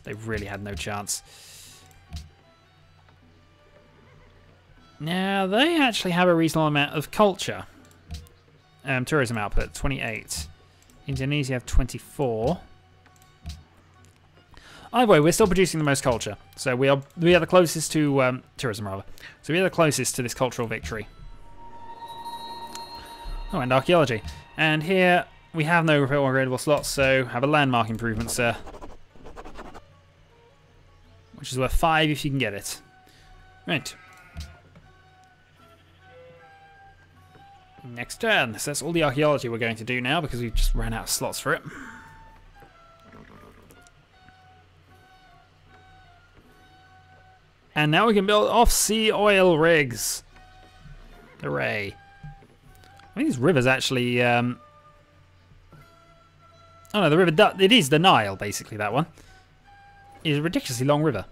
They really had no chance. Now, they actually have a reasonable amount of culture. Tourism output, 28. Indonesia have 24. Either way, we're still producing the most culture. So we are the closest to tourism, rather. So we are the closest to this cultural victory. Oh, and archaeology. And here we have no repair or gradable slots, so have a landmark improvement, sir. Which is worth 5 if you can get it. Right. Next turn. So that's all the archaeology we're going to do now because we've just ran out of slots for it. And now we can build off-sea oil rigs. Hooray. I think this river's actually... Oh no, the river... It is the Nile, basically, that one. It's a ridiculously long river.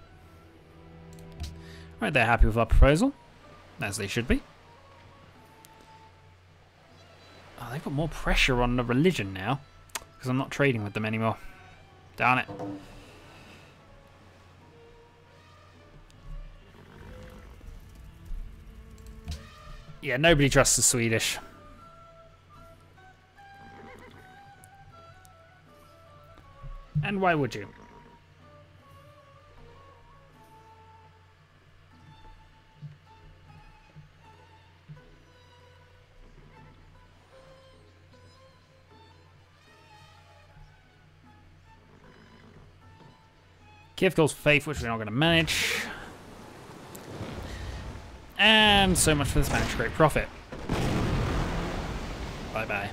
Right, they're happy with our proposal. As they should be. Oh, they've got more pressure on the religion now. Because I'm not trading with them anymore. Darn it. Yeah, nobody trusts the Swedish. And why would you? Kiev calls for faith, which we're not going to manage. And so much for the Spanish Great Prophet. Bye-bye.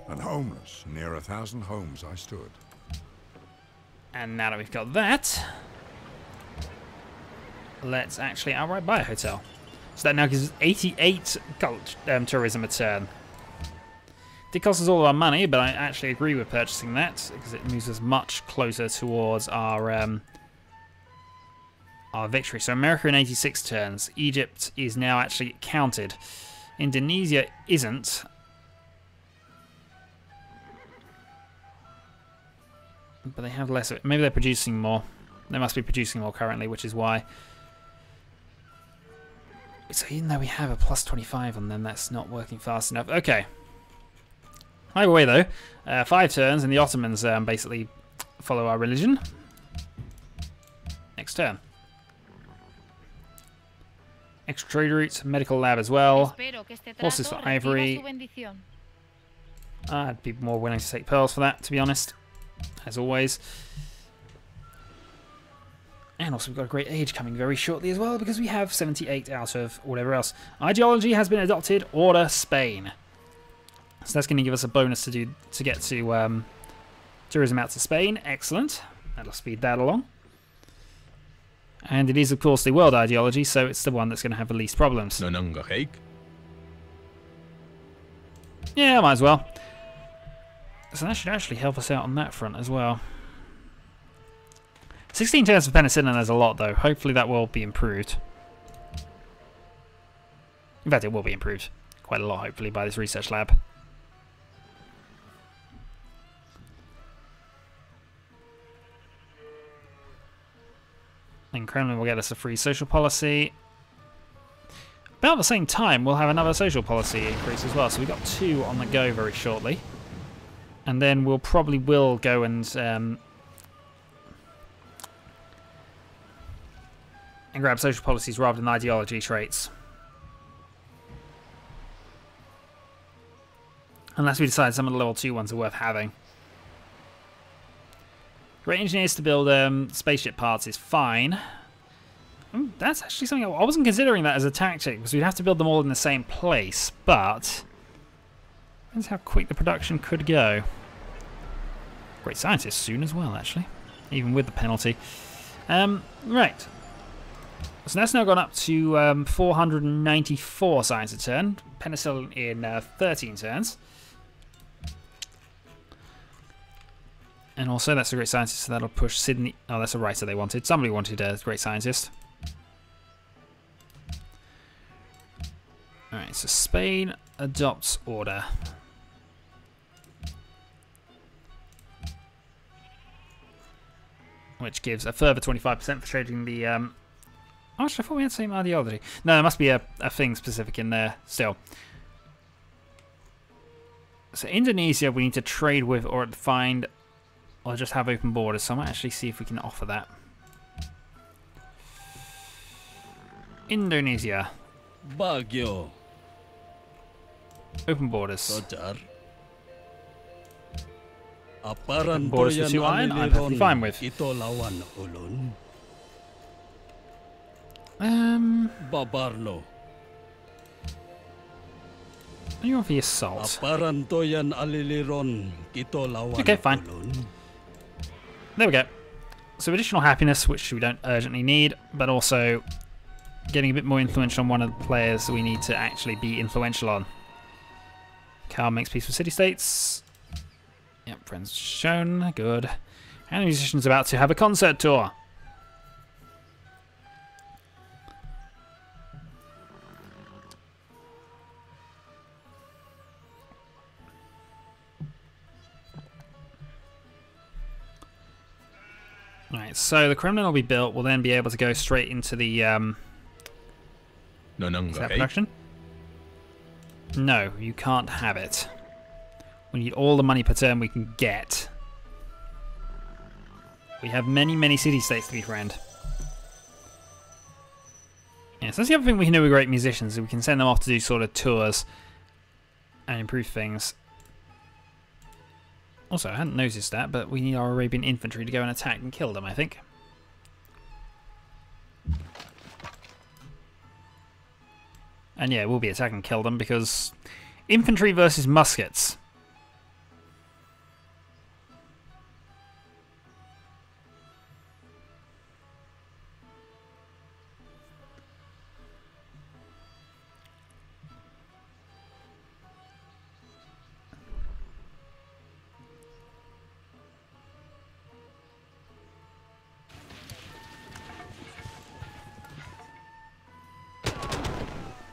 And homeless, near 1,000 homes I stood. And now that we've got that, let's actually outright buy a hotel. So that now gives us 88 tourism a turn. It costs us all our money, but I actually agree with purchasing that because it moves us much closer towards our victory. So America in 86 turns. Egypt is now actually counted. Indonesia isn't. But they have less of it. Maybe they're producing more. They must be producing more currently, which is why. So even though we have a plus 25 on them, that's not working fast enough. Okay. Either way, though, 5 turns, and the Ottomans basically follow our religion. Next turn. Extra trade routes, medical lab as well. Horses for ivory. I'd be more willing to take pearls for that, to be honest. As always. And also we've got a great age coming very shortly as well, because we have 78 out of whatever else. Ideology has been adopted. Order Spain. So that's going to give us a bonus to get to tourism out to Spain. Excellent. That'll speed that along. And it is, of course, the world ideology, so it's the one that's going to have the least problems. Yeah, might as well. So that should actually help us out on that front as well. 16 turns for penicillin is a lot, though. Hopefully that will be improved. In fact, it will be improved quite a lot, hopefully, by this research lab. And Kremlin will get us a free social policy. About the same time, we'll have another social policy increase as well. So we've got 2 on the go very shortly. And then we'll probably go and grab social policies rather than ideology traits. Unless we decide some of the level 2 ones are worth having. Great engineers to build spaceship parts is fine. That's actually something I wasn't considering that as a tactic, because we'd have to build them all in the same place, but depends how quick the production could go. Great scientists soon as well, actually, even with the penalty. Right. So that's now gone up to 494 science a turn. Penicillin in 13 turns. And also, that's a great scientist, so that'll push Sydney. Oh, that's a writer they wanted. Somebody wanted a great scientist. Alright, so Spain adopts order. which gives a further 25% for trading the... Oh, actually, I thought we had the same ideology. No, there must be a thing specific in there still. So Indonesia we need to trade with or find or just have open borders. So I might actually see if we can offer that. Indonesia. Baguio. Open borders. Sojar. Open borders for 2 iron, I'm perfectly fine with. Ito lawan ulun. Babarno. What do you want for your salt? Aparantoyan aliliron. Ito lawan Okay, fine. ulun. There we go. So additional happiness, which we don't urgently need, but also getting a bit more influential on one of the players we need to actually be influential on. Cal makes peace with city-states. Yep, friends shown. Good. And the musician's about to have a concert tour. Right, so the Kremlin will be built. We'll then be able to go straight into the is that production? No, you can't have it. We need all the money per turn we can get. We have many, many city-states to befriend. Yeah, so that's the other thing we can do with great musicians. Is we can send them off to do sort of tours and improve things. Also, I hadn't noticed that, but we need our Arabian infantry to go and attack and kill them, I think. And yeah, we'll be attack and kill them because infantry versus muskets.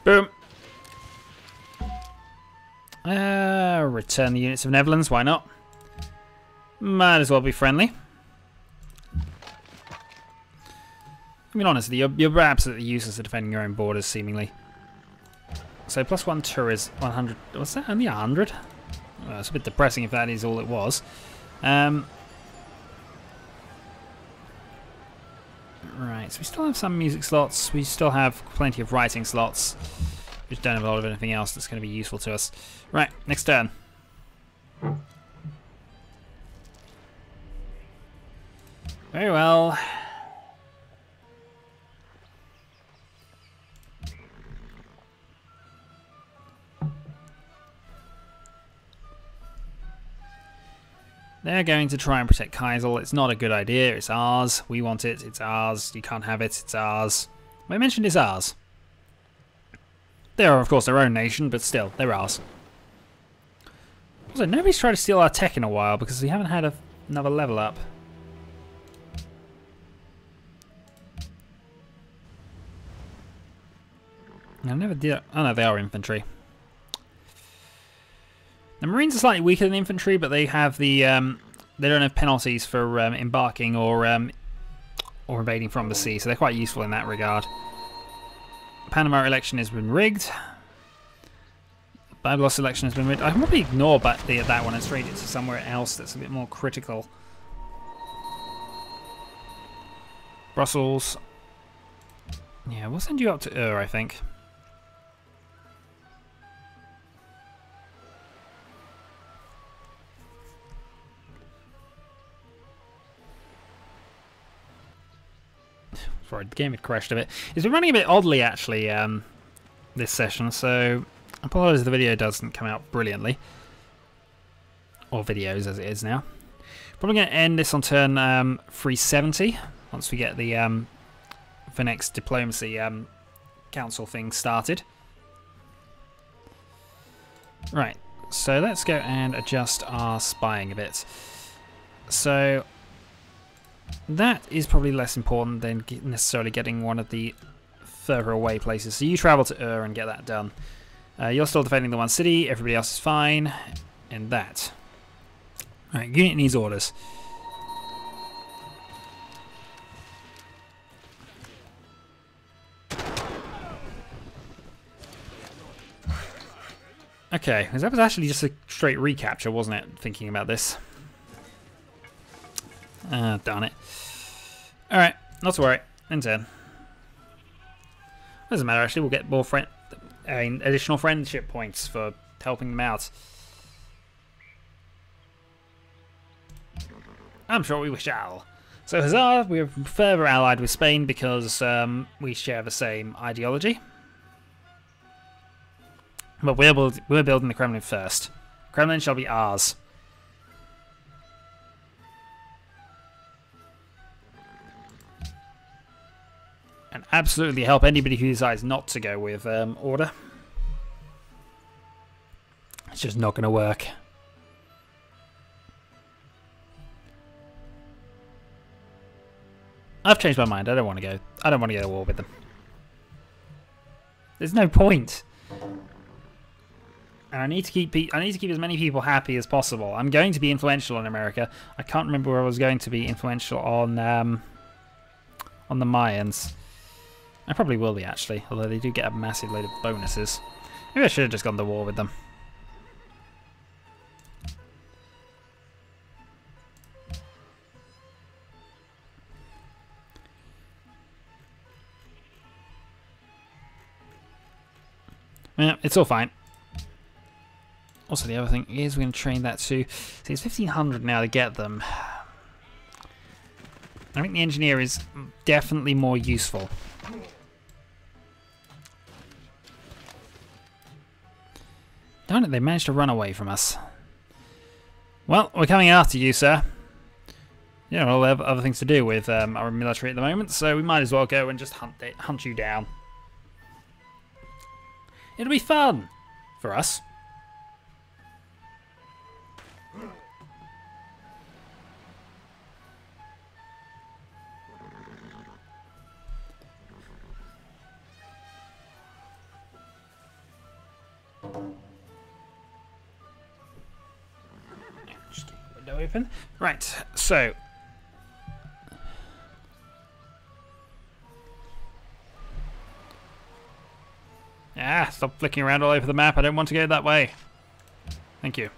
Boom. Return the units of Netherlands, why not? Might as well be friendly. I mean, honestly, you're absolutely useless at defending your own borders, seemingly. So, +1 tour is 100. What's that? Only 100? Well, it's a bit depressing if that is all it was. Right, so we still have some music slots. We still have plenty of writing slots. We just don't have a lot of anything else that's going to be useful to us. Right, next turn. Very well. They're going to try and protect Kaisel. It's not a good idea. It's ours. We want it. It's ours. You can't have it. It's ours. I mentioned it's ours. They are, of course, their own nation, but still, they're ours. Also, nobody's tried to steal our tech in a while because we haven't had another level up. I never did. Oh no, they are infantry. The Marines are slightly weaker than infantry, but they have the they don't have penalties for embarking or invading from the sea, so they're quite useful in that regard. Panama election has been rigged. Byblos election has been rigged. I can probably ignore that one and trade it to somewhere else that's a bit more critical. Brussels. Yeah, we'll send you up to I think. Sorry, the game had crashed a bit. It's been running a bit oddly, actually, this session, so I apologise if the video doesn't come out brilliantly. Or videos, as it is now. Probably going to end this on turn 370, once we get the next diplomacy council thing started. Right, so let's go and adjust our spying a bit. So that is probably less important than necessarily getting one of the further away places. So you travel to and get that done. You're still defending the one city, everybody else is fine. And that. Alright, unit needs orders. Okay, because that was actually just a straight recapture, wasn't it? Thinking about this. Darn it. Alright, not to worry. In turn. Doesn't matter, actually. We'll get more additional friendship points for helping them out. I'm sure we shall. So huzzah, we're further allied with Spain because we share the same ideology. But we're building the Kremlin first. Kremlin shall be ours. And absolutely help anybody who decides not to go with order. It's just not going to work. I've changed my mind. I don't want to go. I don't want to go to war with them. There's no point. And I need to keep as many people happy as possible. I'm going to be influential in America. I can't remember where I was going to be influential on the Mayans. I probably will be, actually, although they do get a massive load of bonuses. Maybe I should have just gone to war with them. Yeah, it's all fine. Also, the other thing is we're going to train that too. See, it's 1,500 now to get them. I think the engineer is definitely more useful. Darn it, they managed to run away from us. Well, we're coming after you, sir. You know, we'll have other things to do with our military at the moment, so we might as well go and just hunt you down. It'll be fun for us. Just keep the window open. Right, so stop flicking around all over the map. I don't want to go that way. Thank you.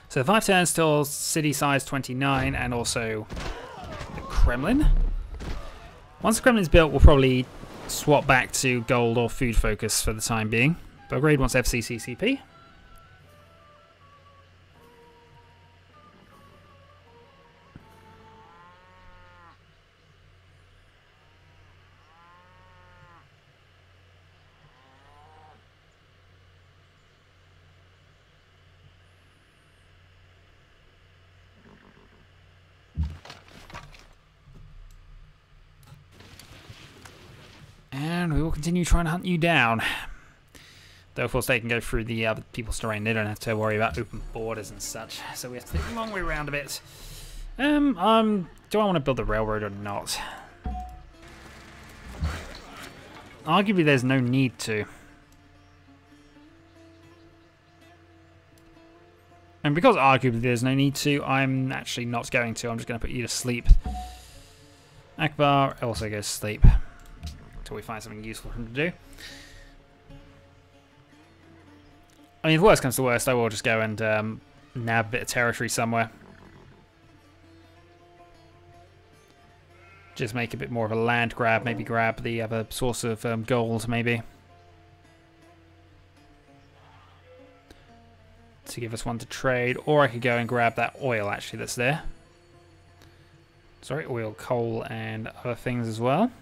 So 5 turns till city size 29 and also the Kremlin. Once the Kremlin's built, we'll probably swap back to gold or food focus for the time being. Belgrade wants FCCCP. And we will continue trying to hunt you down. Though, of course, they can go through the other people's terrain. They don't have to worry about open borders and such. So we have to take a long way around a bit. Do I want to build a railroad or not? Arguably, there's no need to. And because arguably there's no need to, I'm actually not going to. I'm just going to put you to sleep. Akbar also goes to sleep. Until we find something useful for him to do. I mean, if worst comes to worst, I will just go and nab a bit of territory somewhere. Just make a bit more of a land grab. Maybe grab the other source of gold, maybe. To give us one to trade. Or I could go and grab that oil, actually, that's there. Sorry, oil, coal, and other things as well.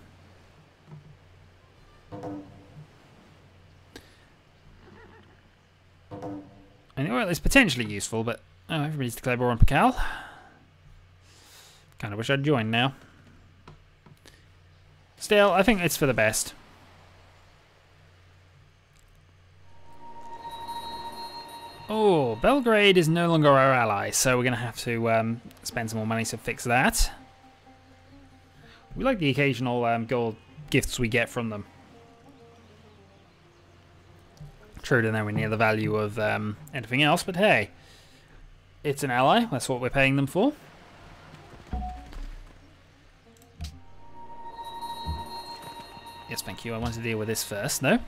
And the oil is potentially useful, but everybody's declared war on Pakal. Kind of wish I'd joined now. Still, I think it's for the best. Oh, Belgrade is no longer our ally, so we're going to have to spend some more money to fix that. We like the occasional gold gifts we get from them. True, to nowhere near the value of anything else, but hey, it's an ally. That's what we're paying them for. Yes, thank you. I want to deal with this first, though.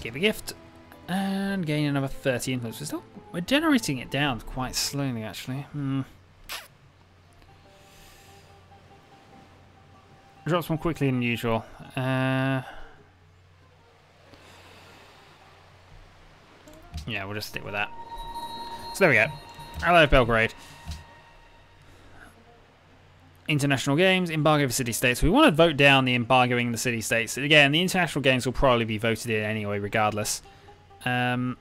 Give a gift. And gain another 30 influence. We're generating it down quite slowly, actually. Drops more quickly than usual. Yeah, we'll just stick with that. So there we go. Ally of Belgrade. International games, embargo for city-states. We want to vote down the embargoing the city-states. Again, the international games will probably be voted in anyway, regardless. Following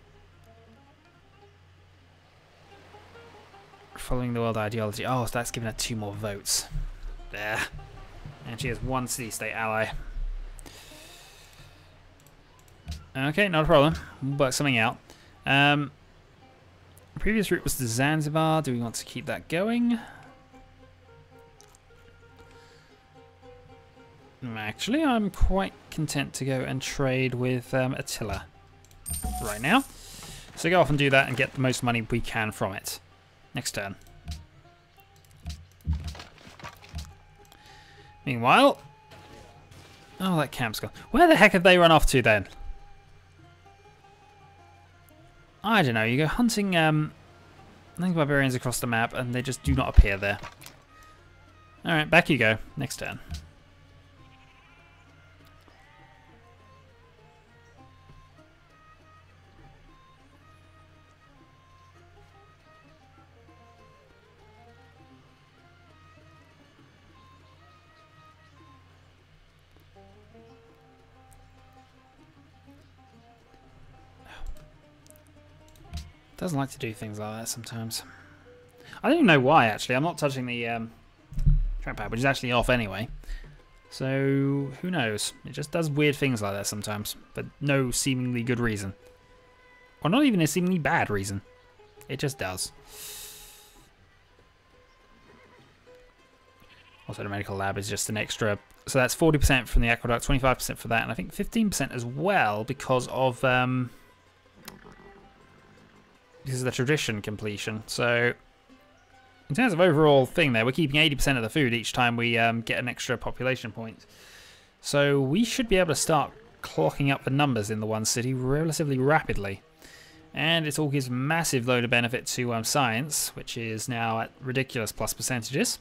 the world ideology. Oh, so that's given her 2 more votes. There. And she has 1 city-state ally. Okay, not a problem. We'll work something out. Previous route was to Zanzibar. Do we want to keep that going? Actually, I'm quite content to go and trade with Attila right now. So go off and do that and get the most money we can from it. Next turn. Meanwhile... Oh, that camp's gone. Where the heck have they run off to then? I don't know. You go hunting barbarians across the map and they just do not appear there. Alright, back you go. Next turn. Doesn't like to do things like that sometimes. I don't even know why, actually. I'm not touching the trackpad, which is actually off anyway. So, who knows? It just does weird things like that sometimes, but no seemingly good reason. Or not even a seemingly bad reason. It just does. Also, the medical lab is just an extra... So that's 40% from the aqueduct, 25% for that, and I think 15% as well because of... Because of the tradition completion. So, in terms of overall thing there, we're keeping 80% of the food each time we get an extra population point. So, we should be able to start clocking up the numbers in the one city relatively rapidly. And it all gives massive load of benefit to science, which is now at ridiculous plus percentages.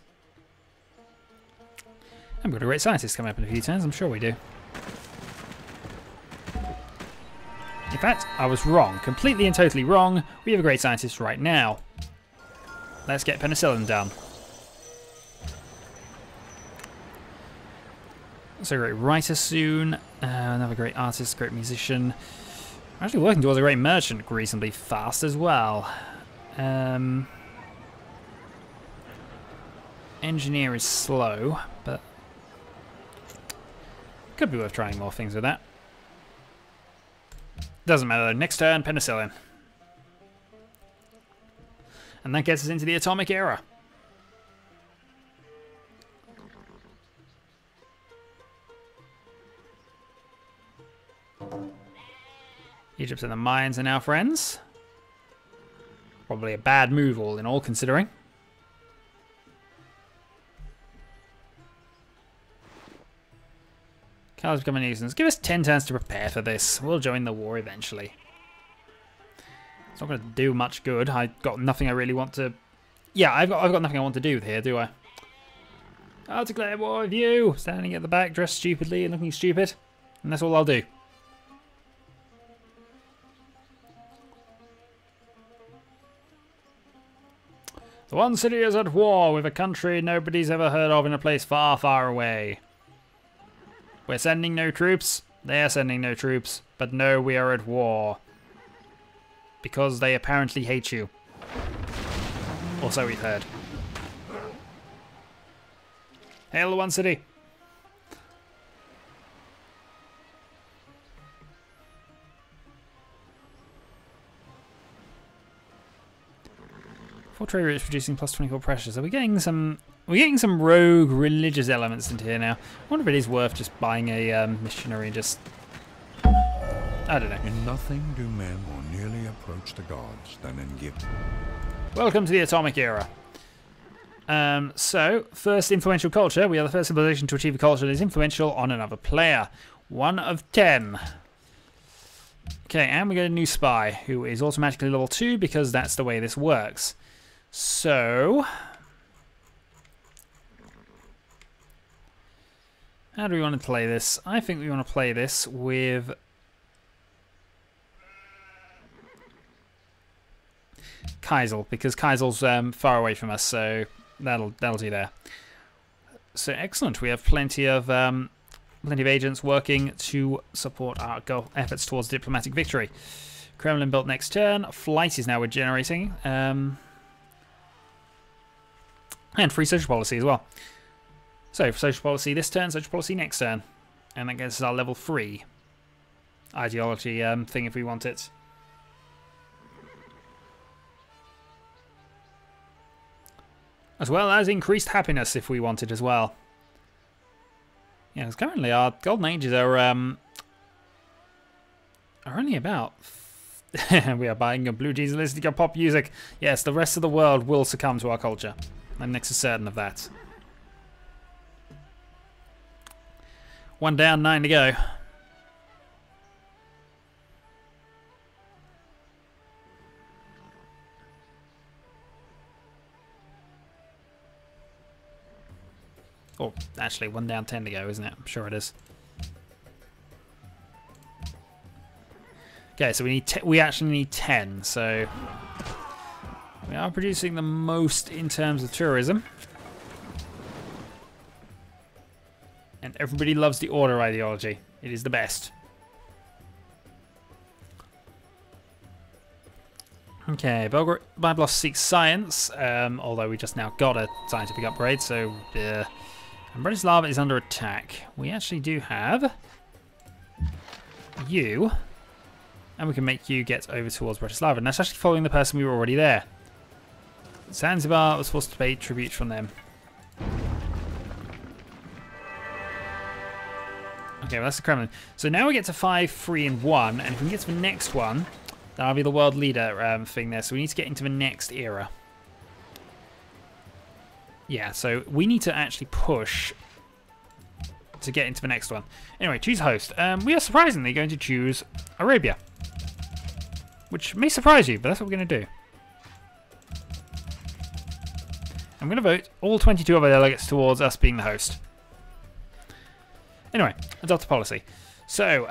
And we've got a great scientist coming up in a few turns, I'm sure we do. In fact, I was wrong. Completely and totally wrong. We have a great scientist right now. Let's get penicillin down. So, great writer soon. Another great artist, great musician. I'm actually working towards a great merchant reasonably fast as well. Engineer is slow, but could be worth trying more things with that. Doesn't matter though. Next turn, penicillin. And that gets us into the atomic era. Egypt and the Mayans are now friends. Probably a bad move all in all, considering. Carlos become a nuisance. Give us 10 turns to prepare for this. We'll join the war eventually. It's not going to do much good. I've got nothing I really want to... Yeah, I've got nothing I want to do here, do I? I'll declare war with you. Standing at the back, dressed stupidly and looking stupid. And that's all I'll do. The one city is at war with a country nobody's ever heard of in a place far, far away. We're sending no troops. They're sending no troops. But no, we are at war. Because they apparently hate you. Or so we've heard. Hail the one city. Full trade route is producing plus 24 pressures. Are we getting some... We're getting some rogue religious elements into here now. I wonder if it is worth just buying a missionary and just... I don't know. In nothing do men more nearly approach the gods than in giving. Welcome to the atomic era. So, first influential culture. We are the first civilization to achieve a culture that is influential on another player. 1 of 10. Okay, and we get a new spy, who is automatically level 2 because that's the way this works. So, how do we want to play this? I think we want to play this with Kaisel, because Kaisel's far away from us, so that'll do there. So excellent. We have plenty of agents working to support our efforts towards diplomatic victory. Kremlin built next turn. Flight is now regenerating. And free social policy as well. So, social policy this turn, social policy next turn. And that gets us our level 3 ideology thing if we want it. As well as increased happiness if we want it as well. Yeah, because currently our golden ages are only about... we are buying a blue jeans listening to pop music. Yes, the rest of the world will succumb to our culture. I'm next to certain of that. 1 down, 9 to go. Oh, actually, 1 down, 10 to go, isn't it? I'm sure it is. Okay, so we actually need 10, so we are producing the most in terms of tourism. And everybody loves the order ideology. It is the best. Okay, Byblos seeks science, although we just now got a scientific upgrade, so... and Bratislava is under attack. We actually do have you, and we can make you get over towards Bratislava. And that's actually following the person we were already there. Zanzibar was forced to pay tribute from them. Okay, well that's the Kremlin. So now we get to 5, 3, and 1, and if we can get to the next one, that'll be the world leader thing there. So we need to get into the next era. Yeah, so we need to actually push to get into the next one. Anyway, choose host. We are surprisingly going to choose Arabia, which may surprise you, but that's what we're going to do. I'm going to vote all 22 of our delegates towards us being the host. Anyway, adopt a policy. So,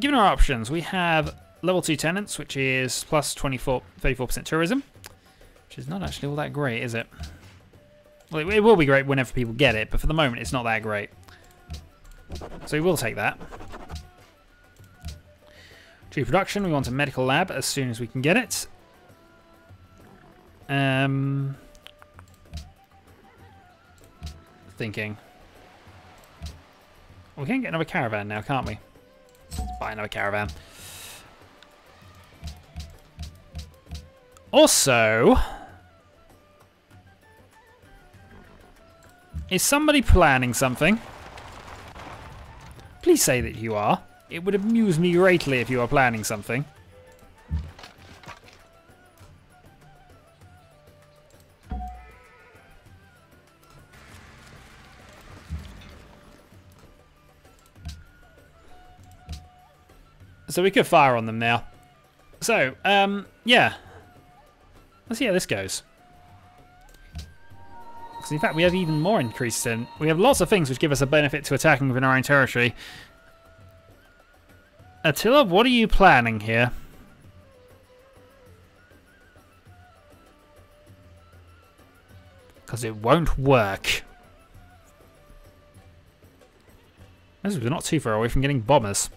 given our options, we have level 2 tenants, which is plus 34% tourism, which is not actually all that great, is it? Well, it will be great whenever people get it, but for the moment, it's not that great. So we will take that. Tree production, we want a medical lab as soon as we can get it. Thinking. We can get another caravan now, can't we? Let's buy another caravan. Also, is somebody planning something? Please say that you are. It would amuse me greatly if you are planning something. So we could fire on them now. So, yeah. Let's see how this goes. Because in fact we have even more increase in... We have lots of things which give us a benefit to attacking within our own territory. Attila, what are you planning here? Because it won't work. We're not too far away from getting bombers.